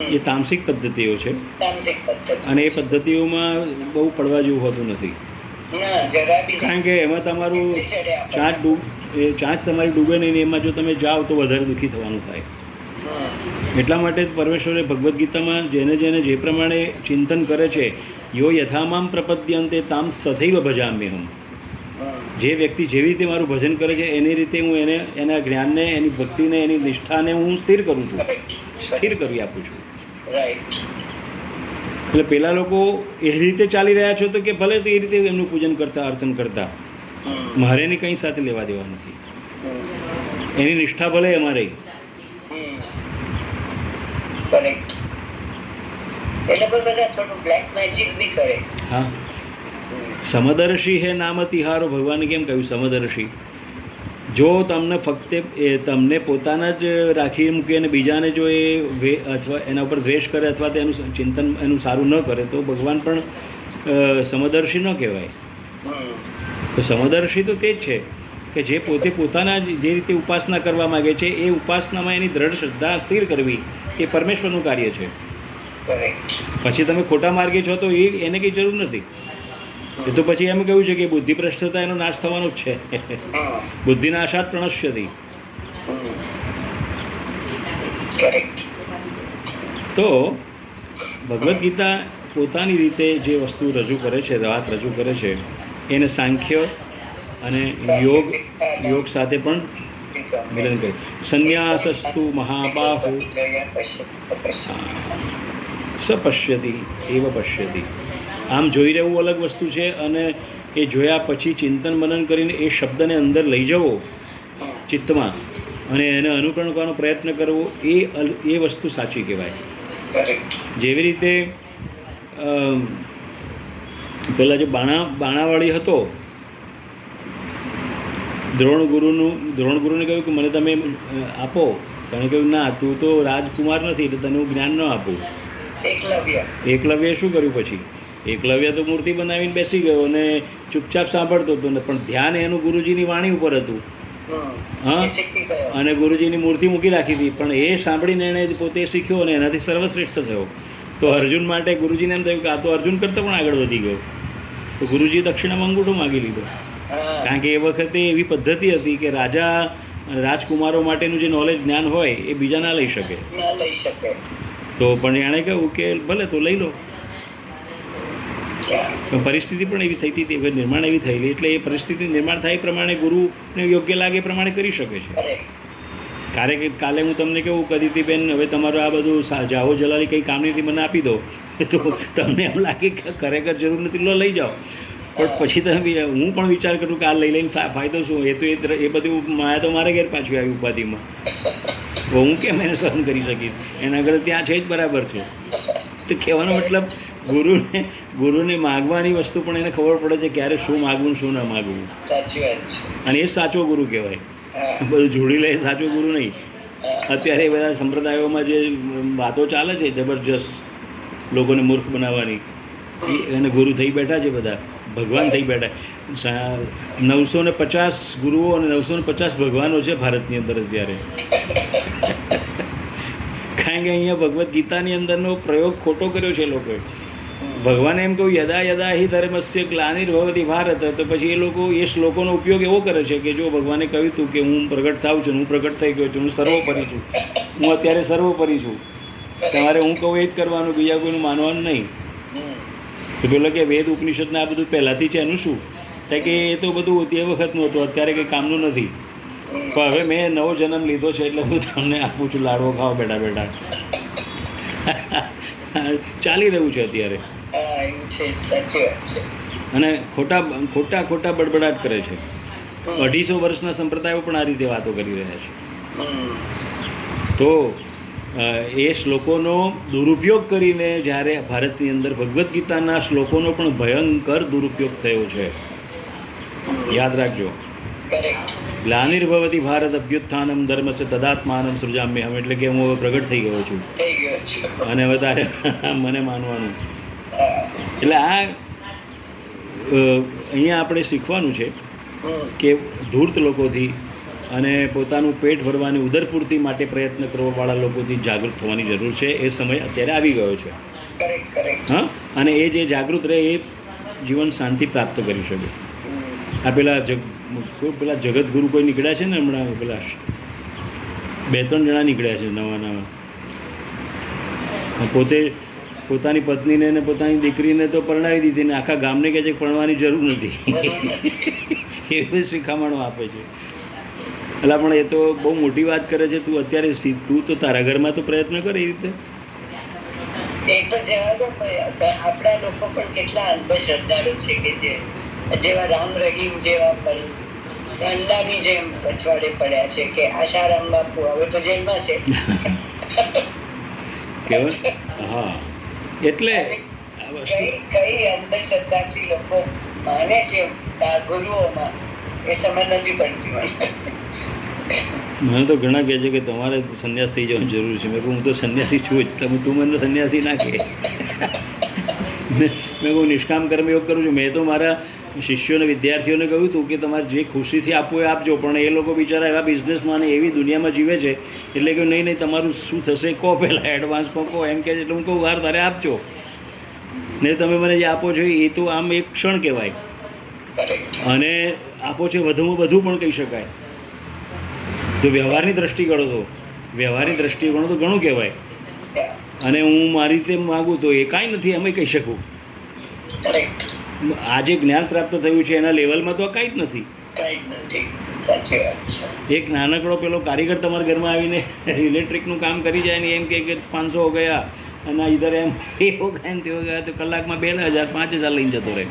એ તામસિક પદ્ધતિઓ છે તામસિક પદ્ધતિ. અને એ પદ્ધતિઓમાં બહુ પડવા જેવું હોતું નથી. ના, જરા બી કારણ કે એમાં તમારું નીચે ચડે આપણને. ચાંચ તમારી ડૂબે નહીં ને એમાં જો તમે જાઓ તો વધારે દુઃખી થવાનું થાય. હમ. એટલા માટે જ પરમેશ્વરે ભગવદ્ ગીતામાં જેને જેને જે પ્રમાણે ચિંતન કરે છે યો યથામામ પ્રપદ્યંતે તામ સથૈવ ભજામ્યહમ. હમ. જે વ્યક્તિ જેવી રીતે મારું ભજન કરે છે એની રીતે હું એને એના જ્ઞાનને, એની ભક્તિને, એની નિષ્ઠાને હું સ્થિર કરું છું, સ્થિર કરી આપું છું. રાઈટ. એટલે પેલા લોકો એ રીતે ચાલી રહ્યા છો તો કે ભલે તો એ રીતે એમનું પૂજન કરતા, અર્ચન કરતા, હમ. મારે એની કંઈ સાથે લેવા દેવા નથી. હમ. એની નિષ્ઠા ભલે અમારે. હમ. કરેક્ટ. એ લોકો બધા થોડું બ્લેક મેજિક બી કરે. હા, સમદર્શી હે નામ તિહારો. ભગવાને કેમ કહ્યું સમદર્શી? જો તમને ફક્ત તમને પોતાના જ રાખી મૂકે અને બીજાને જો એ અથવા એના ઉપર દ્વેષ કરે અથવા તો એનું ચિંતન એનું સારું ન કરે તો ભગવાન પણ સમદર્શી ન કહેવાય. હમ. તો સમદર્શી તો તે જ છે કે જે પોતે પોતાના જે રીતે ઉપાસના કરવા માગે છે એ ઉપાસનામાં એની દ્રઢ શ્રદ્ધા સ્થિર કરવી એ પરમેશ્વરનું કાર્ય છે. કરેક્ટ. પછી તમે ખોટા માર્ગે છો તો એને કંઈ જરૂર નથી. એ તો પછી એમ કહ્યું છે કે બુદ્ધિ ભ્રષ્ટતા એનો નાશ થવાનો જ છે. હમ. બુદ્ધિનાશાત પ્રણશ્યતિ. હમ. કરેક્ટ. તો ભગવદ્ ગીતા પોતાની રીતે જે વસ્તુ રજૂ કરે છે, વાત રજૂ કરે છે, એને સાંખ્ય અને યોગ સાથે પણ મિલન કરે. સંન્યાસસ્તુ મહાબાહુ સપશ્યતિ એવ પશ્યતિ. આમ જોઈ રહેવું અલગ વસ્તુ છે અને એ જોયા પછી ચિંતન મનન કરીને એ શબ્દને અંદર લઈ જવો ચિત્તમાં અને એને અનુકરણ કરવાનો પ્રયત્ન કરવો એ વસ્તુ સાચી કહેવાય. જેવી રીતે પેલા જે બાણાવાળી હતો, દ્રોણગુરુને કહ્યું કે મને તમે આપો. તને કહ્યું ના, તું તો રાજકુમાર નથી એટલે તને હું જ્ઞાન ન આપું. એકલવ્ય શું કર્યું પછી? એકલવ્ય તો મૂર્તિ બનાવીને બેસી ગયો અને ચૂપચાપ સાંભળતો હતો ને, પણ ધ્યાન એનું ગુરુજીની વાણી ઉપર હતું. હા, અને ગુરુજીની મૂર્તિ મૂકી રાખી હતી, પણ એ સાંભળીને એણે પોતે શીખ્યો અને એનાથી સર્વશ્રેષ્ઠ થયો. તો અર્જુન માટે ગુરુજીને એમ થયું કે આ તો અર્જુન કરતાં પણ આગળ વધી ગયો. તો ગુરુજી દક્ષિણામાં અંગૂઠો માગી લીધો. કારણ કે એ વખતે એવી પદ્ધતિ હતી કે રાજા રાજકુમારો માટેનું જે નોલેજ જ્ઞાન હોય એ બીજા ના લઈ શકે. તો પણ એણે કહ્યું કે ભલે તો લઈ લો. પણ પરિસ્થિતિ પણ એવી થઈ હતી, નિર્માણ એવી થયેલી, એટલે એ પરિસ્થિતિ નિર્માણ થાય એ પ્રમાણે ગુરુને યોગ્ય લાગે એ પ્રમાણે કરી શકે છે. કાલે હું તમને કેવું કદીતીબેન, હવે તમારું આ બધું જાહો જલાલી કંઈ કામ નથી, મને આપી દો, તો તમને એમ લાગે કે ખરેખર જરૂર નથી, લો લઈ જાઓ. પણ પછી તમે હું પણ વિચાર કરું કે આ લઈ લઈને ફાયદો શું? એ તો એ બધું માયા તો મારે ઘેર પાછું આવી ઉપાધિમાં. હું કેમ એને સહન કરી શકીશ? એના આગળ ત્યાં છે જ બરાબર છે. તો કહેવાનો મતલબ ગુરુને માગવાની વસ્તુ પણ એને ખબર પડે છે ક્યારે શું માગવું શું ન માગવું. અને એ સાચો ગુરુ કહેવાય. બધું જોડી લે સાચો ગુરુ નહીં. અત્યારે એ બધા સંપ્રદાયોમાં જે વાતો ચાલે છે જબરજસ્ત લોકોને મૂર્ખ બનાવવાની, એને ગુરુ થઈ બેઠા છે બધા, ભગવાન થઈ બેઠા. 950 ગુરુઓ અને 950 ભગવાનો છે ભારતની અંદર અત્યારે. કારણ કે અહીંયા ભગવદ્ ગીતાની અંદરનો પ્રયોગ ખોટો કર્યો છે લોકોએ. ભગવાને એમ કહ્યું યદા યદા હિ ધર્મસ્ય ગ્લાનિર્ભવતિ ભારત, તો પછી એ લોકો એ શ્લોકોનો ઉપયોગ એવો કરે છે કે જો ભગવાને કહ્યું હતું કે હું પ્રગટ થાઉં છું, હું પ્રગટ થઈ ગયો છું, હું સર્વોપરી છું, હું અત્યારે સર્વોપરી છું, તમારે હું કહું એ જ કરવાનું, બીજા કોઈનું માનવાનું નહીં. તો પેલો કે વેદ ઉપનિષદને આ બધું પહેલાંથી છે એનું શું? કારણ કે એ તો બધું તે વખતનું હતું, અત્યારે કંઈ કામનું નથી. પણ હવે મેં નવો જન્મ લીધો છે એટલે હું તમને આપું છું, લાડવો ખાઓ બેઠા બેઠા. ચાલી રહ્યું છે અત્યારે. અને ખોટા બડબડાટ કરે છે. 250 વર્ષના સંપ્રદાયો પણ આ રીતે વાતો કરી રહ્યા છે. તો એ શ્લોકોનો દુરુપયોગ કરીને જ્યારે ભારતની અંદર ભગવદ્ ગીતાના શ્લોકોનો પણ ભયંકર દુરુપયોગ થયો છે. યાદ રાખજો. ગ્લાનિર્ભવતિ ભારત અભ્યુત્થાનમ ધર્મસ્ય તદાત્માનમ સૃજામ્યહમ. એટલે કે હું હવે પ્રગટ થઈ ગયો છું અને હવે તારે મને માનવાનું. એટલે આ અહીંયા આપણે શીખવાનું છે કે ધૂર્ત લોકોથી અને પોતાનું પેટ ભરવાની ઉદરપૂર્તિ માટે પ્રયત્ન કરવાવાળા લોકોથી જાગૃત થવાની જરૂર છે. એ સમય અત્યારે આવી ગયો છે. Correct correct. હા, અને એ જે જાગૃત રહે એ જીવન શાંતિ પ્રાપ્ત કરી શકે. આ પેલા જગતગુરુ કોઈ નીકળ્યા છે ને હમણાં, પેલા 2-3 જણા નીકળ્યા છે નવા નવા. પોતે પોતાની પત્નીને ને પોતાની દીકરીને તો પરણાવી દીધી ને આખા ગામને કહે છે કે પરણવાની જરૂર નથી. એવું શિખામણો આપે છે. એટલે પણ એ તો બહુ મોટી વાત કરે છે. તું અત્યારે તું તો તારા ઘરમાં તો પ્રયત્ન કર એ રીતે. એક તો જવા દો, આપણા લોકો પણ કેટલા અંધશ્રદ્ધાળુ છે કે જેવા રામ રહીમ જેવા પણ અંડાની જેમ પછવાડે પડ્યા છે કે આશારામ બાપુ હવે તો જેલમાં છે. કેવું? હા, એટલે કઈ અંધશ્રદ્ધાથી લોકો માને છે આ ગુરુઓમાં એ સમજ નથી પડતી હોય. મને તો ઘણા કહે છે કે તમારે સંન્યાસ થઈ જવાની જરૂર છે. મેં કહું હું તો સંન્યાસી છું જ, તું મને સંન્યાસી ના કહે. મેં કહું નિષ્કામ કર્મ યોગ કરું છું. મેં તો મારા શિષ્યોને વિદ્યાર્થીઓને કહ્યું હતું કે તમારે જે ખુશીથી આપવું એ આપજો, પણ એ લોકો બિચારા એવા બિઝનેસમાં અને એવી દુનિયામાં જીવે છે એટલે કે નહીં તમારું શું થશે કહો, પહેલાં એડવાન્સમાં કહો એમ કહે છે. એટલે હું કહું વાર તારે આપજો ને તમે મને જે આપો છો એ તો આમ એક ક્ષણ કહેવાય, અને આપો છો વધુમાં વધુ પણ કહી શકાય. જો વ્યવહારની દ્રષ્ટિ ગણો તો ઘણું કહેવાય, અને હું મારી રીતે માગું તો એ કાંઈ નથી એમ કહી શકું. આજે જ્ઞાન પ્રાપ્ત થયું છે એના લેવલમાં તો કાંઈ જ નથી. એક નાનકડો પેલો કારીગર તમારા ઘરમાં આવીને ઇલેક્ટ્રિકનું કામ કરી જાય ને એમ કે 500 હો ગયા અને ઇધર એમ એવો ગયા ને તેવો ગયા તો કલાકમાં 2,000 5,000 લઈને જતો રહે.